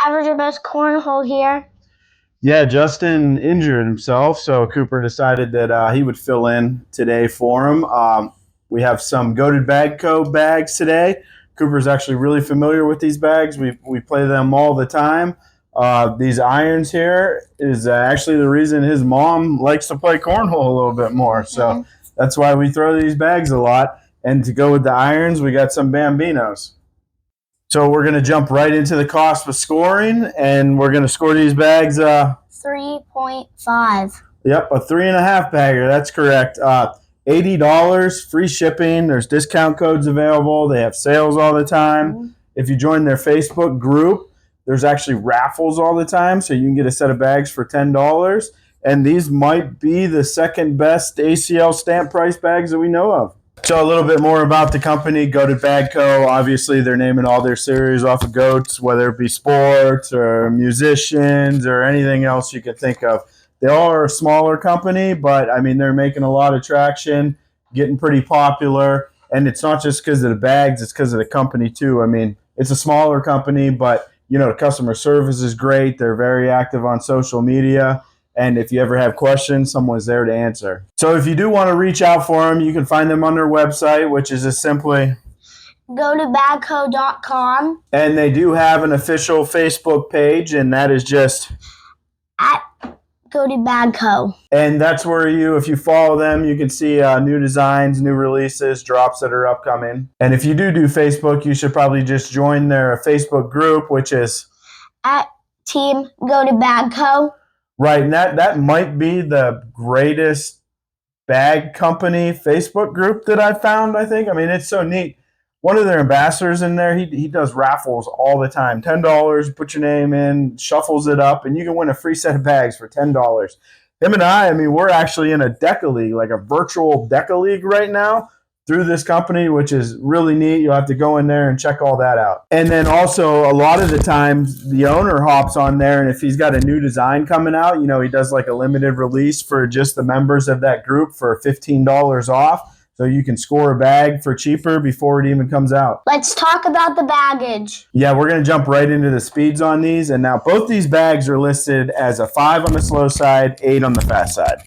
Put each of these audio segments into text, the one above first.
Average at Best Cornhole here. Yeah, Justin injured himself, so Cooper decided that he would fill in today for him. We have some Goated Bag Co. bags today. Cooper's actually really familiar with these bags. We play them all the time. These irons here is actually the reason his mom likes to play cornhole a little bit more. So that's why we throw these bags a lot. And to go with the irons, we got some Bambinos. So we're going to jump right into the cost of scoring, and we're going to score these bags. 3.5. Yep, a 3.5 bagger. That's correct. $80, free shipping. There's discount codes available. They have sales all the time. If you join their Facebook group, there's actually raffles all the time, so you can get a set of bags for $10. And these might be the second best ACL stamp price bags that we know of. So a little bit more about the company, Goated Bag Co. Obviously, they're naming all their series off of goats, whether it be sports or musicians or anything else you could think of. They are a smaller company, but, I mean, they're making a lot of traction, getting pretty popular. And it's not just because of the bags, it's because of the company, too. I mean, it's a smaller company, but, you know, the customer service is great. They're very active on social media. And if you ever have questions, someone's there to answer. So if you do want to reach out for them, you can find them on their website, which is just simply GoToBagCo.com. And they do have an official Facebook page, and that is just at Goated Bag Co. And that's where if you follow them, you can see new designs, new releases, drops that are upcoming. And if you do Facebook, you should probably just join their Facebook group, which is at Team Goated Bag Co. Right, and that might be the greatest bag company Facebook group that I've found, I think. I mean, it's so neat. One of their ambassadors in there, he does raffles all the time. $10, put your name in, shuffles it up, and you can win a free set of bags for $10. Him and I mean, we're actually in a Deca League, like a virtual Deca League right now, through this company, which is really neat. You'll have to go in there and check all that out. And then also, a lot of the times, the owner hops on there, and if he's got a new design coming out, you know, he does like a limited release for just the members of that group for $15 off. So you can score a bag for cheaper before it even comes out. Let's talk about the baggage. Yeah, we're going to jump right into the speeds on these. And now both these bags are listed as a 5 on the slow side, 8 on the fast side.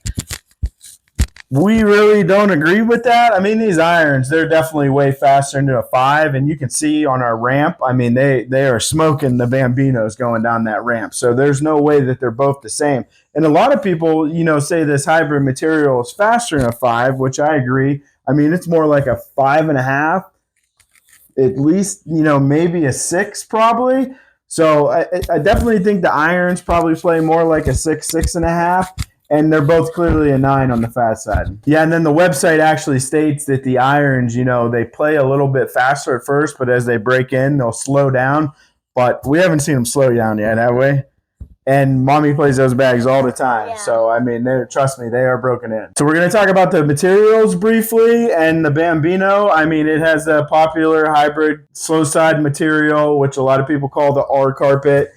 We really don't agree with that. I mean, these irons, they're definitely way faster into a 5, and you can see on our ramp, I mean, they are smoking the Bambinos going down that ramp. So there's no way that they're both the same. And a lot of people, you know, say this hybrid material is faster than a 5, which I agree. I mean, it's more like a 5.5, at least, you know, maybe a 6 probably. So I definitely think the irons probably play more like a 6, 6.5. And they're both clearly a 9 on the fast side. Yeah, and then the website actually states that the irons, you know, they play a little bit faster at first, but as they break in, they'll slow down. But we haven't seen them slow down yet, have we? And Mommy plays those bags all the time. Yeah. So, I mean, trust me, they are broken in. So we're going to talk about the materials briefly. And the Bambino, I mean, it has a popular hybrid slow side material, which a lot of people call the R carpet.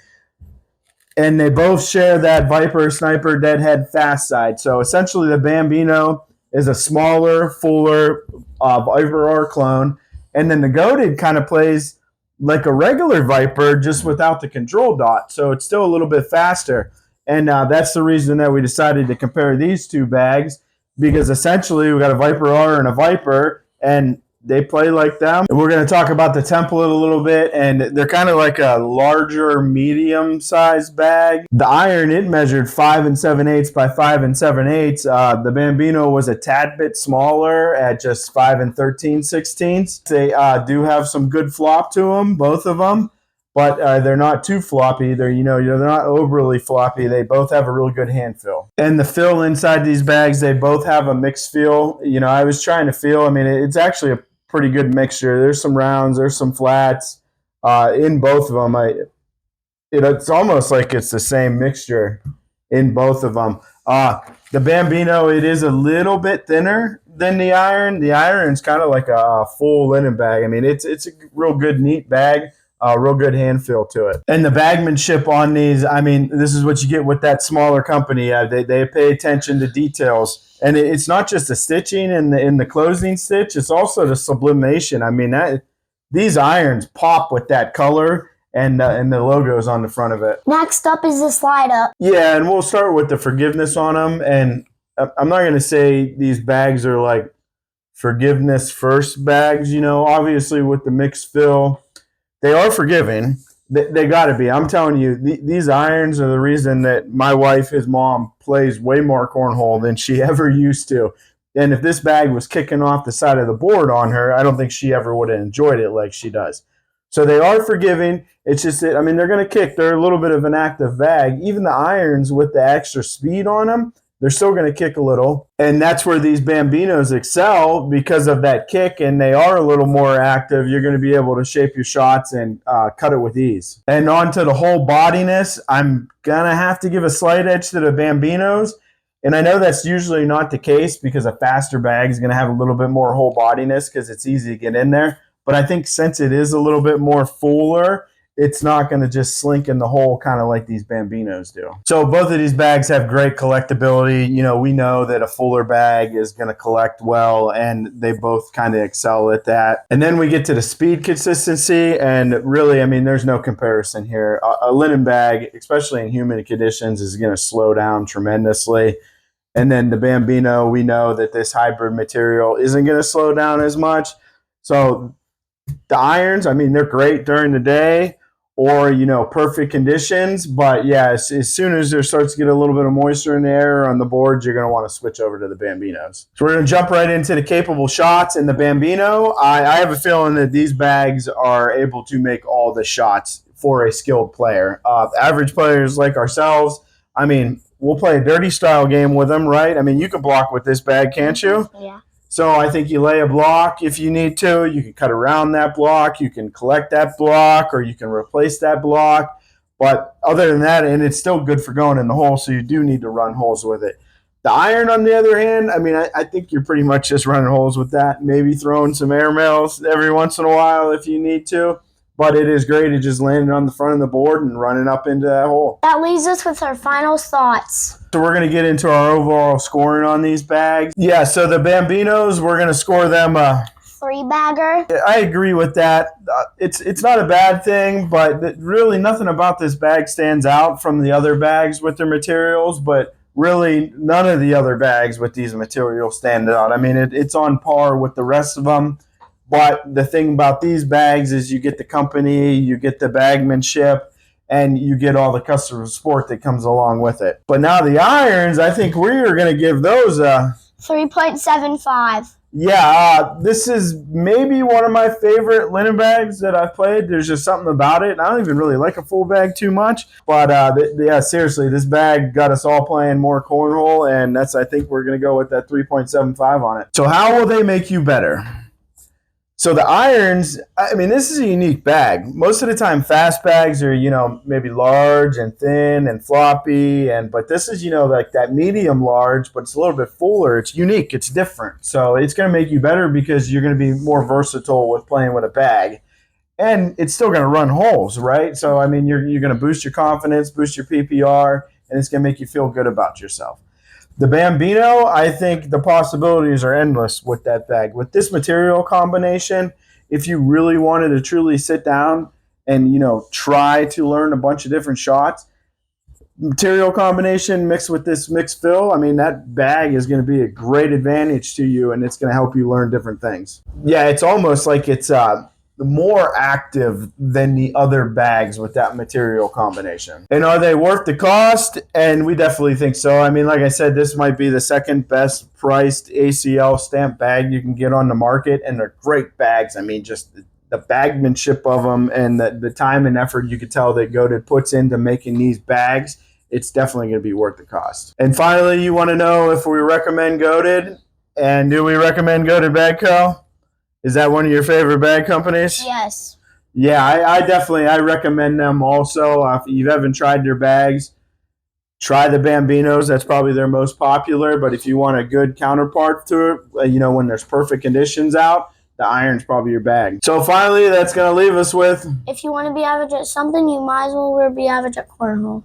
And they both share that Viper, Sniper, Deadhead fast side. So essentially the Bambino is a smaller, fuller Viper R clone. And then the Goated kind of plays like a regular Viper, just without the control dot. So it's still a little bit faster. And that's the reason that we decided to compare these two bags, because essentially we got a Viper R and a Viper, and they play like them. And we're going to talk about the template a little bit, and they're kind of like a larger, medium-sized bag. The iron, it measured 5 7/8 by 5 7/8. The Bambino was a tad bit smaller at just 5 13/16. They do have some good flop to them, both of them, but they're not too floppy. They're not overly floppy. They both have a real good hand feel. And the feel inside these bags, they both have a mixed feel. You know, I was trying to feel. I mean, it's actually a pretty good mixture. There's some rounds, there's some flats in both of them. It's almost like it's the same mixture in both of them. The Bambino, it is a little bit thinner than the iron. The iron's kind of like a full linen bag. I mean, it's a real good, neat bag. Real good hand feel to it. And the bagmanship on these, I mean, this is what you get with that smaller company. They pay attention to details. And it's not just the stitching in the closing stitch, it's also the sublimation. I mean, these irons pop with that color and the logo's on the front of it. Next up is the slide up. Yeah, and we'll start with the forgiveness on them. And I'm not going to say these bags are like forgiveness first bags. You know, obviously with the mixed fill, they are forgiving. They got to be. I'm telling you, these irons are the reason that my wife, his mom, plays way more cornhole than she ever used to. And if this bag was kicking off the side of the board on her, I don't think she ever would have enjoyed it like she does. So they are forgiving. It's just that, I mean, they're going to kick. They're a little bit of an active bag. Even the irons with the extra speed on them, they're still going to kick a little. And that's where these Bambinos excel because of that kick, and they are a little more active. You're going to be able to shape your shots and cut it with ease. And on to the whole bodiness, I'm going to have to give a slight edge to the Bambinos. And I know that's usually not the case because a faster bag is going to have a little bit more whole bodiness because it's easy to get in there. But I think since it is a little bit more fuller, it's not going to just slink in the hole kind of like these Bambinos do. So both of these bags have great collectability. You know, we know that a fuller bag is going to collect well, and they both kind of excel at that. And then we get to the speed consistency, and really, I mean, there's no comparison here. A linen bag, especially in humid conditions, is going to slow down tremendously. And then the Bambino, we know that this hybrid material isn't going to slow down as much. So the irons, I mean, they're great during the day or, you know, perfect conditions. But, yeah, as soon as there starts to get a little bit of moisture in the air on the boards, you're going to want to switch over to the Bambinos. So we're going to jump right into the capable shots in the Bambino. I have a feeling that these bags are able to make all the shots for a skilled player. Average players like ourselves, I mean, we'll play a dirty style game with them, right? I mean, you can block with this bag, can't you? Yeah. So I think you lay a block if you need to. You can cut around that block. You can collect that block, or you can replace that block. But other than that, and it's still good for going in the hole, so you do need to run holes with it. The iron, on the other hand, I mean, I think you're pretty much just running holes with that. Maybe throwing some air mails every once in a while if you need to. But it is great at just landing on the front of the board and running up into that hole. That leaves us with our final thoughts. So we're going to get into our overall scoring on these bags. Yeah, so the Bambinos, we're going to score them 3-bagger. I agree with that. It's not a bad thing, but really nothing about this bag stands out from the other bags with their materials, but really none of the other bags with these materials stand out. I mean, it's on par with the rest of them. But the thing about these bags is you get the company, you get the bagmanship, and you get all the customer support that comes along with it. But now the irons, I think we are going to give those a 3.75. Yeah, this is maybe one of my favorite linen bags that I've played. There's just something about it. I don't even really like a full bag too much. But yeah, seriously, this bag got us all playing more cornhole, and I think we're going to go with that 3.75 on it. So how will they make you better? So the irons, I mean, this is a unique bag. Most of the time, fast bags are, you know, maybe large and thin and floppy, but this is, you know, like that medium large, but it's a little bit fuller. It's unique. It's different. So it's going to make you better because you're going to be more versatile with playing with a bag. And it's still going to run holes, right? So, I mean, you're going to boost your confidence, boost your PPR, and it's going to make you feel good about yourself. The Bambino, I think the possibilities are endless with that bag. With this material combination, if you really wanted to truly sit down and, you know, try to learn a bunch of different shots, material combination mixed with this mixed fill, I mean, that bag is going to be a great advantage to you, and it's going to help you learn different things. Yeah, it's almost like it's more active than the other bags with that material combination. And are they worth the cost? And we definitely think so. I mean, like I said, this might be the second best priced ACL stamp bag you can get on the market, and they're great bags. I mean, just the bagmanship of them and the time and effort you could tell that Goated puts into making these bags, it's definitely going to be worth the cost. And finally, you want to know if we recommend Goated, and do we recommend Goated Bag Co.? Is that one of your favorite bag companies? Yes. Yeah, I definitely recommend them also. If you haven't tried their bags, try the Bambinos. That's probably their most popular. But if you want a good counterpart to it, you know, when there's perfect conditions out, the iron's probably your bag. So finally, that's going to leave us with, if you want to be average at something, you might as well be average at cornhole.